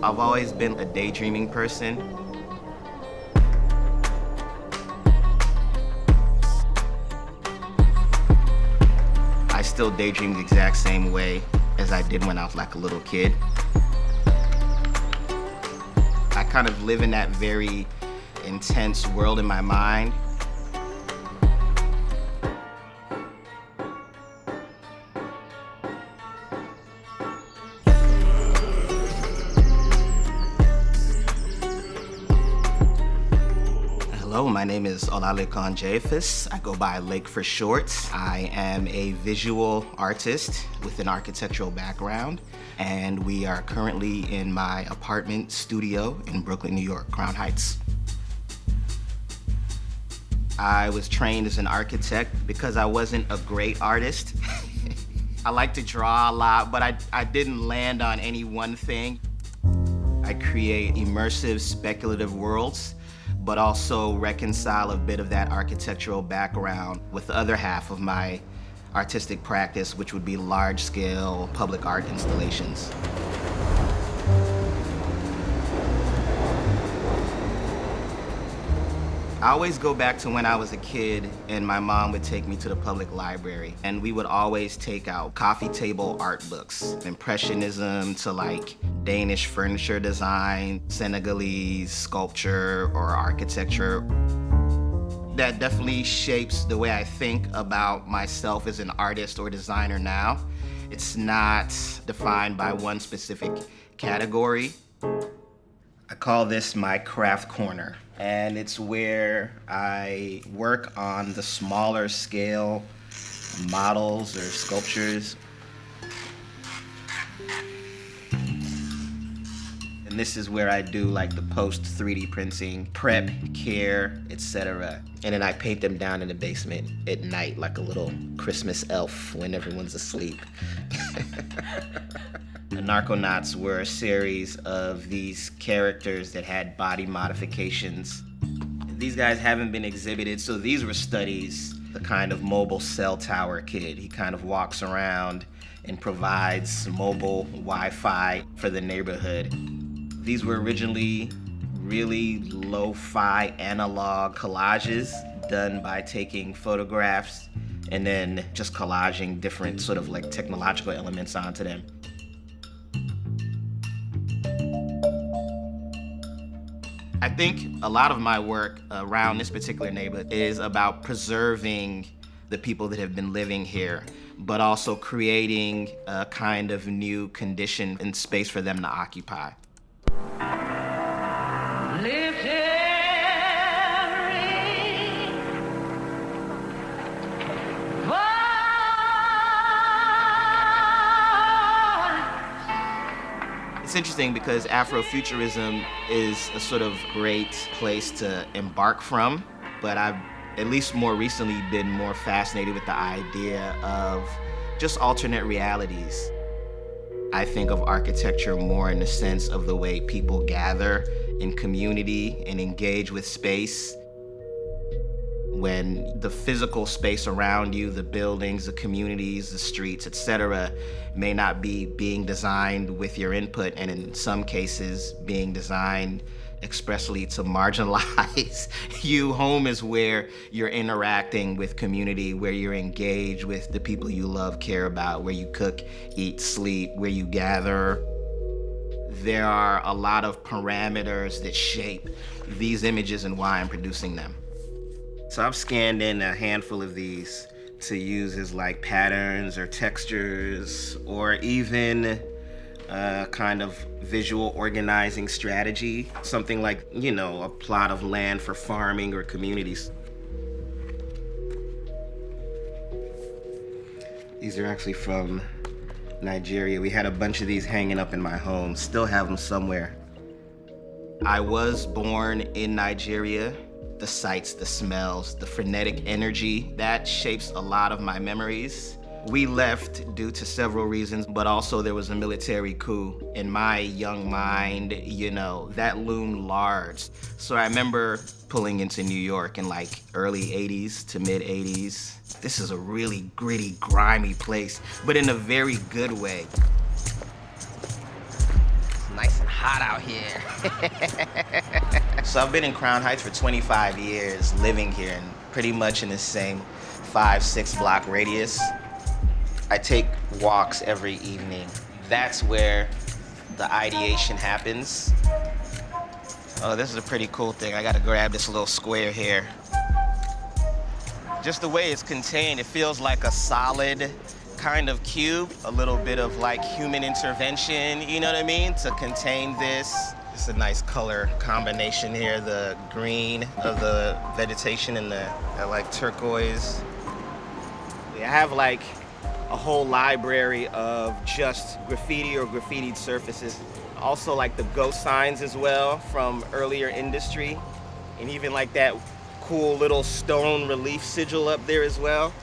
I've always been a daydreaming person. I still daydream the exact same way as I did when I was like a little kid. I kind of live in that very intense world in my mind. Hello, my name is Olalekan Jeyifous. I go by Lake for short. I am a visual artist with an architectural background, and we are currently in my apartment studio in Brooklyn, New York, Crown Heights. I was trained as an architect because I wasn't a great artist. I like to draw a lot, but I didn't land on any one thing. I create immersive, speculative worlds, but also reconcile a bit of that architectural background with the other half of my artistic practice, which would be large-scale public art installations. I always go back to when I was a kid and my mom would take me to the public library, and we would always take out coffee table art books, Impressionism to like Danish furniture design, Senegalese sculpture or architecture. That definitely shapes the way I think about myself as an artist or designer now. It's not defined by one specific category. I call this my craft corner, and it's where I work on the smaller scale models or sculptures. And this is where I do like the post 3D printing, prep, care, etc. And then I paint them down in the basement at night like a little Christmas elf when everyone's asleep. The Naronauts were a series of these characters that had body modifications. These guys haven't been exhibited, so these were studies. The kind of mobile cell tower kid. He kind of walks around and provides mobile Wi-Fi for the neighborhood. These were originally really lo-fi analog collages done by taking photographs and then just collaging different sort of like technological elements onto them. I think a lot of my work around this particular neighborhood is about preserving the people that have been living here, but also creating a kind of new condition and space for them to occupy. It's interesting because Afrofuturism is a sort of great place to embark from, but I've at least more recently been more fascinated with the idea of just alternate realities. I think of architecture more in the sense of the way people gather in community and engage with space. When the physical space around you, the buildings, the communities, the streets, etc., may not be being designed with your input, and in some cases being designed expressly to marginalize you. Home is where you're interacting with community, where you're engaged with the people you love, care about, where you cook, eat, sleep, where you gather. There are a lot of parameters that shape these images and why I'm producing them. So I've scanned in a handful of these to use as like patterns or textures or even a kind of visual organizing strategy. Something like, you know, a plot of land for farming or communities. These are actually from Nigeria. We had a bunch of these hanging up in my home, still have them somewhere. I was born in Nigeria. The sights, the smells, the frenetic energy, that shapes a lot of my memories. We left due to several reasons, but also there was a military coup. In my young mind, you know, that loomed large. So I remember pulling into New York in like early 80s to mid 80s. This is a really gritty, grimy place, but in a very good way. It's nice and hot. hot out here. So I've been in Crown Heights for 25 years, living here, and pretty much in the same 5-6 block radius. I take walks every evening. That's where the ideation happens. Oh, this is a pretty cool thing. I gotta grab this little square here. Just the way it's contained, it feels like a solid kind of cube, a little bit of like human intervention, you know what I mean, to contain this. It's a nice color combination here, the green of the vegetation and the like turquoise. I have like a whole library of just graffiti or graffitied surfaces. Also like the ghost signs as well from earlier industry, and even like that cool little stone relief sigil up there as well.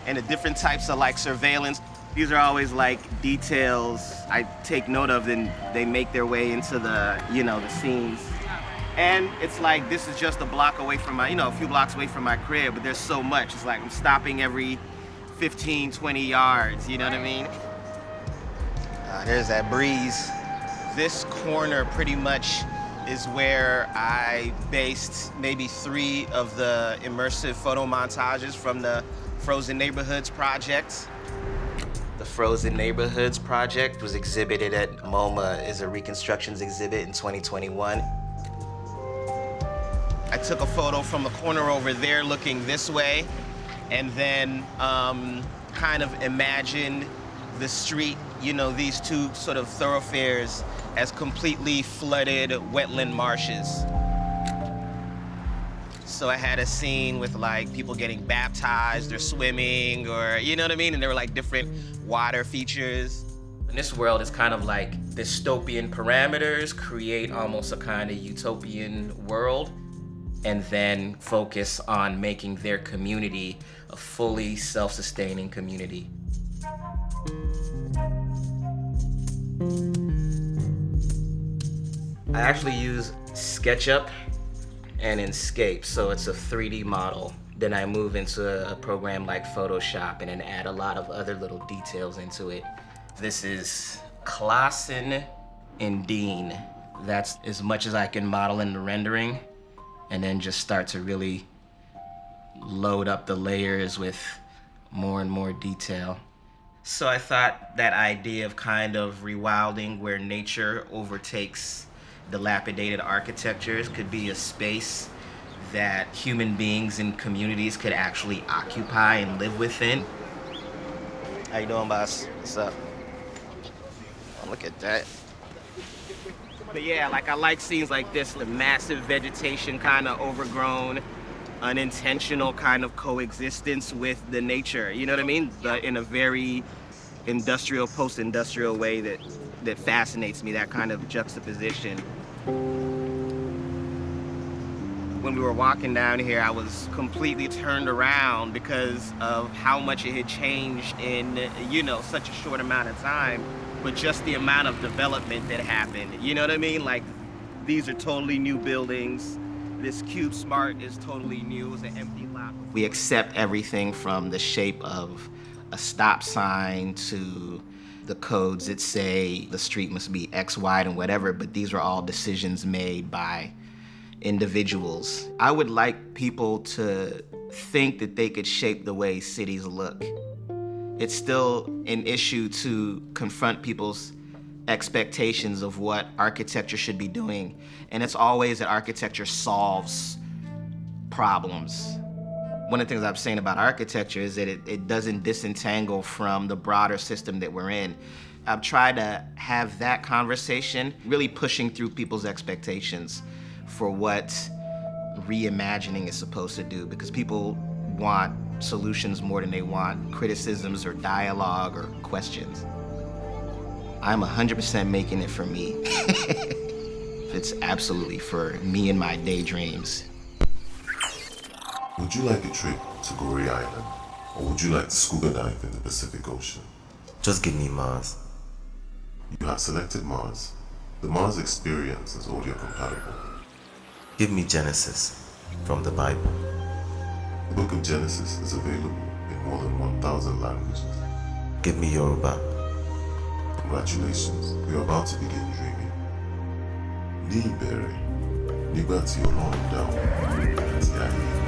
And the different types of like surveillance. These are always like details I take note of, and they make their way into the, you know, the scenes. And it's like, this is just a block away from my, you know, a few blocks away from my crib, but there's so much. It's like I'm stopping every 15, 20 yards, you know what I mean? There's that breeze. This corner pretty much is where I based maybe 3 of the immersive photo montages from the Frozen Neighborhoods project. The Frozen Neighborhoods project was exhibited at MoMA as a reconstructions exhibit in 2021. I took a photo from the corner over there looking this way, and then kind of imagined the street, you know, these 2 sort of thoroughfares as completely flooded wetland marshes. So I had a scene with like people getting baptized or swimming, or, you know what I mean? And there were like different water features. And this world is kind of like dystopian parameters, create almost a kind of utopian world, and then focus on making their community a fully self-sustaining community. I actually use SketchUp and Inkscape, so it's a 3D model. Then I move into a program like Photoshop and then add a lot of other little details into it. This is Klassen and Dean. That's as much as I can model in the rendering, and then just start to really load up the layers with more and more detail. So I thought that idea of kind of rewilding where nature overtakes dilapidated architectures could be a space that human beings and communities could actually occupy and live within. How you doing, boss? What's up? Oh, look at that. But yeah, like I like scenes like this, the massive vegetation kind of overgrown, unintentional kind of coexistence with the nature, you know what I mean? But in a very industrial, post-industrial way that fascinates me, that kind of juxtaposition. When we were walking down here, I was completely turned around because of how much it had changed in, you know, such a short amount of time, but just the amount of development that happened. You know what I mean? Like, these are totally new buildings. This Cube Smart is totally new. It was an empty lot. We accept everything from the shape of a stop sign to the codes that say the street must be X wide and whatever, but these are all decisions made by individuals. I would like people to think that they could shape the way cities look. It's still an issue to confront people's expectations of what architecture should be doing, and it's always that architecture solves problems. One of the things I'm saying about architecture is that it doesn't disentangle from the broader system that we're in. I've tried to have that conversation, really pushing through people's expectations for what reimagining is supposed to do, because people want solutions more than they want criticisms or dialogue or questions. I'm 100% making it for me. It's absolutely for me and my daydreams. Would you like a trip to Goree Island, or would you like to scuba dive in the Pacific Ocean? Just give me Mars. You have selected Mars. The Mars experience is audio compatible. Give me Genesis from the Bible. The Book of Genesis is available in more than 1,000 languages. Give me Yoruba. The Congratulations, you're about to begin dreaming. Ní ìbẹ̀rẹ̀, nígbà tí Ọlọ́run dá wọn àti ayé.